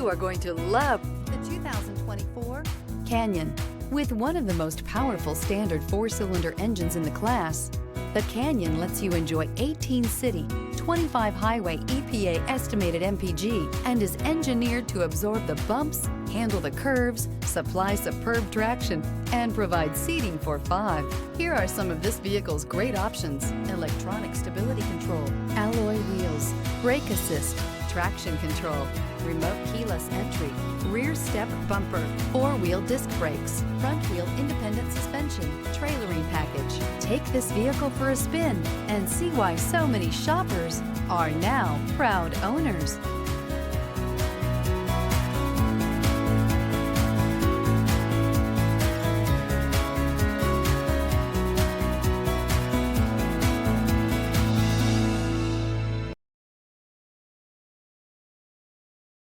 You are going to love the 2024 Canyon. With one of the most powerful standard 4-cylinder engines in the class, the Canyon lets you enjoy 18 city, 25 highway EPA estimated MPG and is engineered to absorb the bumps, handle the curves, supply superb traction, and provide seating for 5. Here are some of this vehicle's great options: electronic stability control, alloy wheels, brake assist, traction control, remote keyless entry, rear step bumper, 4-wheel disc brakes, front wheel independent suspension, trailering package. Take this vehicle for a spin and see why so many shoppers are now proud owners.